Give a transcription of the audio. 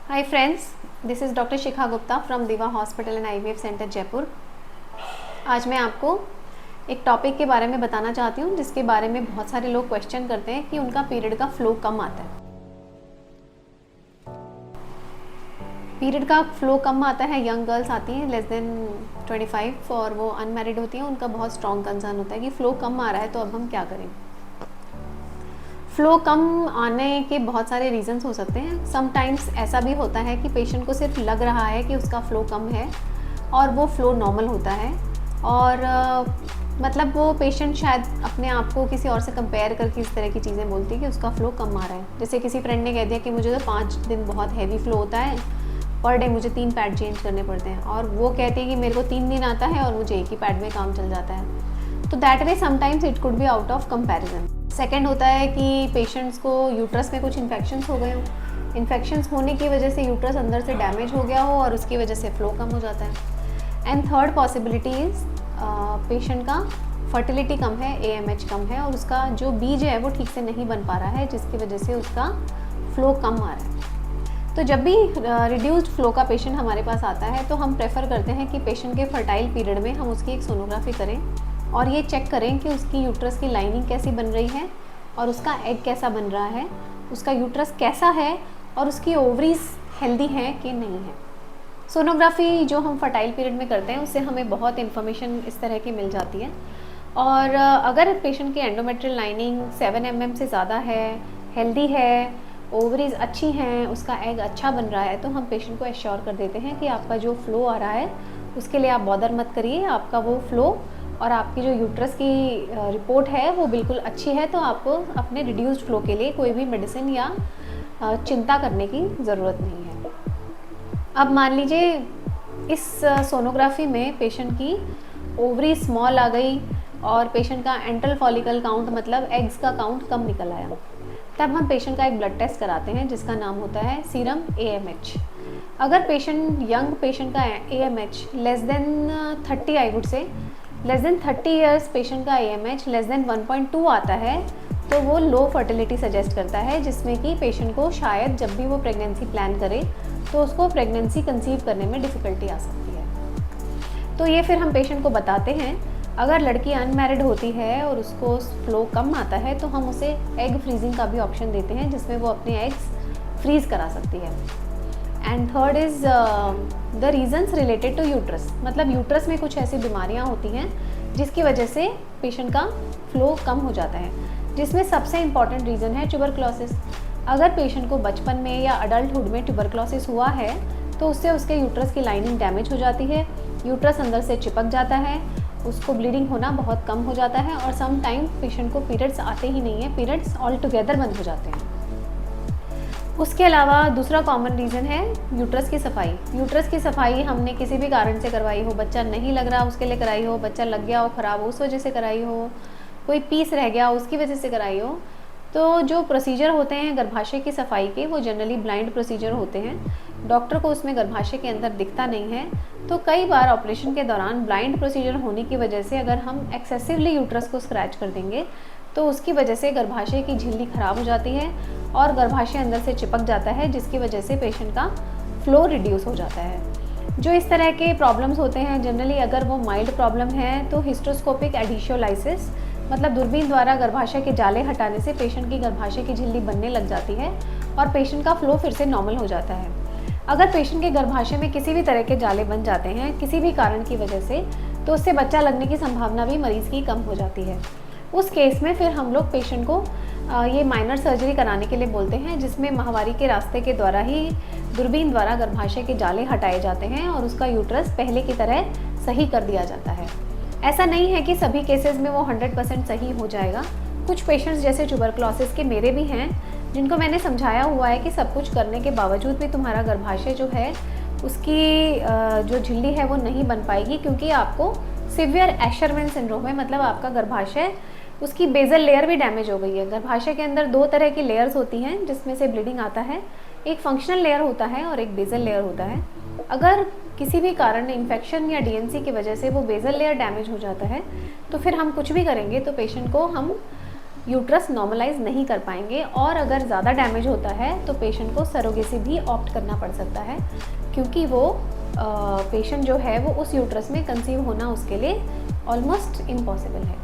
Hi friends, this is Dr. Shikha Gupta from Diva Hospital and IVF Center Jaipur. आज मैं आपको एक topic के बारे में बताना चाहती हूँ जिसके बारे में बहुत सारे लोग क्वेश्चन करते हैं कि उनका पीरियड का फ्लो कम आता है। पीरियड का फ्लो कम आता है, यंग गर्ल्स आती हैं लेस देन 25 और वो अनमैरिड होती हैं, उनका बहुत स्ट्रॉन्ग कंसर्न होता है कि फ़्लो कम आ रहा है तो अब हम क्या करें। फ़्लो कम आने के बहुत सारे रीज़न्स हो सकते हैं। समटाइम्स ऐसा भी होता है कि पेशेंट को सिर्फ लग रहा है कि उसका फ़्लो कम है और वो फ़्लो नॉर्मल होता है और मतलब वो पेशेंट शायद अपने आप को किसी और से कंपेयर करके इस तरह की चीज़ें बोलती है कि उसका फ़्लो कम आ रहा है। जैसे किसी फ्रेंड ने कह दिया कि मुझे तो 5 दिन बहुत हैवी फ़्लो होता है, पर डे मुझे 3 पैड चेंज करने पड़ते हैं, और वो कहती है कि मेरे को 3 दिन आता है और मुझे एक ही पैड में काम चल जाता है। तो that way sometimes it could be out of comparison. Second होता है कि पेशेंट्स को यूट्रस में कुछ इन्फेक्शंस हो गए हों, इन्फेक्शंस होने की वजह से यूट्रस अंदर से डैमेज हो गया हो और उसकी वजह से फ़्लो कम हो जाता है। And third possibility is patient का फर्टिलिटी कम है, AMH कम है और उसका जो बीज है वो ठीक से नहीं बन पा रहा है, जिसकी वजह से उसका फ़्लो कम आ रहा है। तो जब भी रिड्यूस्ड फ़्लो का पेशेंट हमारे पास आता है तो हम प्रेफर करते हैं कि पेशेंट के फर्टाइल पीरियड में हम उसकी एक सोनोग्राफी करें और ये चेक करें कि उसकी यूट्रस की लाइनिंग कैसी बन रही है और उसका एग कैसा बन रहा है, उसका यूट्रस कैसा है और उसकी ओवरीज हेल्दी हैं कि नहीं है। सोनोग्राफी जो हम फर्टाइल पीरियड में करते हैं उससे हमें बहुत इन्फॉर्मेशन इस तरह की मिल जाती है। और अगर पेशेंट की एंडोमेट्रियल लाइनिंग 7 mm से ज़्यादा है, हेल्दी है, ओवरीज अच्छी हैं, उसका एग अच्छा बन रहा है, तो हम पेशेंट को एश्योर कर देते हैं कि आपका जो फ़्लो आ रहा है उसके लिए आप बॉदर मत करिए, आपका वो फ़्लो और आपकी जो यूट्रस की रिपोर्ट है वो बिल्कुल अच्छी है, तो आपको अपने रिड्यूस्ड फ़्लो के लिए कोई भी मेडिसिन या चिंता करने की ज़रूरत नहीं है। अब मान लीजिए इस सोनोग्राफी में पेशेंट की ओवरी स्मॉल आ गई और पेशेंट का एंट्रल फॉलिकल काउंट मतलब एग्स का काउंट कम निकल आया, तब हम पेशेंट का एक ब्लड टेस्ट कराते हैं जिसका नाम होता है सीरम AMH। अगर यंग पेशेंट का AMH less than 30, I would say less than 30 years patient का AMH लेस देन 1.2 आता है तो वो लो फर्टिलिटी सजेस्ट करता है, जिसमें कि पेशेंट को शायद जब भी वो प्रेगनेंसी प्लान करे तो उसको प्रेगनेंसी कंसीव करने में डिफ़िकल्टी आ सकती है। तो ये फिर हम पेशेंट को बताते हैं। अगर लड़की अनमैरिड होती है और उसको फ़्लो कम आता है तो हम उसे एग फ्रीजिंग का भी ऑप्शन देते हैं जिसमें वो अपने एग्स फ्रीज करा सकती है। And third is the reasons related to uterus, मतलब यूट्रस में कुछ ऐसी बीमारियां होती हैं जिसकी वजह से पेशेंट का फ़्लो कम हो जाता है, जिसमें सबसे इम्पॉर्टेंट रीज़न है ट्यूबरक्लोसिस। अगर पेशेंट को बचपन में या अडल्टहुड में ट्यूबरक्लोसिस हुआ है तो उससे उसके यूट्रस की लाइनिंग डैमेज हो जाती है, यूट्रस अंदर से चिपक जाता है, उसको ब्लीडिंग होना बहुत कम हो जाता है और सम टाइम पेशेंट को पीरियड्स आते ही नहीं है, पीरियड्स ऑल टुगेदर बंद हो जाते हैं। उसके अलावा दूसरा कॉमन रीज़न है यूट्रस की सफाई। यूट्रस की सफाई हमने किसी भी कारण से करवाई हो, बच्चा नहीं लग रहा उसके लिए कराई हो, बच्चा लग गया हो ख़राब हो उस वजह से कराई हो, कोई पीस रह गया उसकी वजह से कराई हो, तो जो प्रोसीजर होते हैं गर्भाशय की सफाई के वो जनरली ब्लाइंड प्रोसीजर होते हैं। डॉक्टर को उसमें गर्भाशय के अंदर दिखता नहीं है, तो कई बार ऑपरेशन के दौरान ब्लाइंड प्रोसीजर होने की वजह से अगर हम एक्सेसिवली यूट्रस को स्क्रैच कर देंगे तो उसकी वजह से गर्भाशय की झिल्ली ख़राब हो जाती है और गर्भाशय अंदर से चिपक जाता है, जिसकी वजह से पेशेंट का फ़्लो रिड्यूस हो जाता है। जो इस तरह के प्रॉब्लम्स होते हैं जनरली अगर वो माइल्ड प्रॉब्लम है तो हिस्ट्रोस्कोपिक एडिशियोलाइसिस मतलब दूरबीन द्वारा गर्भाशय के जाले हटाने से पेशेंट की गर्भाशय की झिल्ली बनने लग जाती है और पेशेंट का फ़्लो फिर से नॉर्मल हो जाता है। अगर पेशेंट के गर्भाशय में किसी भी तरह के जाले बन जाते हैं किसी भी कारण की वजह से, तो उससे बच्चा लगने की संभावना भी मरीज़ की कम हो जाती है। उस केस में फिर हम लोग पेशेंट को ये माइनर सर्जरी कराने के लिए बोलते हैं, जिसमें माहवारी के रास्ते के द्वारा ही दूरबीन द्वारा गर्भाशय के जाले हटाए जाते हैं और उसका यूट्रस पहले की तरह सही कर दिया जाता है। ऐसा नहीं है कि सभी केसेस में वो 100% सही हो जाएगा। कुछ पेशेंट्स जैसे ट्यूबरक्लोसिस के मेरे भी हैं जिनको मैंने समझाया हुआ है कि सब कुछ करने के बावजूद भी तुम्हारा गर्भाशय जो है उसकी जो झिल्ली है वो नहीं बन पाएगी, क्योंकि आपको सिवियर एशरमैन सिंड्रोम है, मतलब आपका गर्भाशय उसकी बेजल लेयर भी डैमेज हो गई है। गर्भाशय के अंदर 2 तरह की लेयर्स होती हैं जिसमें से ब्लीडिंग आता है, एक फंक्शनल लेयर होता है और एक बेजल लेयर होता है। अगर किसी भी कारण इन्फेक्शन या DNC की वजह से वो बेजल लेयर डैमेज हो जाता है तो फिर हम कुछ भी करेंगे तो पेशेंट को हम यूट्रस नॉर्मलाइज नहीं कर पाएंगे, और अगर ज़्यादा डैमेज होता है तो पेशेंट को सरोगेसी भी ऑप्ट करना पड़ सकता है, क्योंकि वो पेशेंट जो है वो उस यूट्रस में कंसीव होना उसके लिए ऑलमोस्ट इम्पॉसिबल है।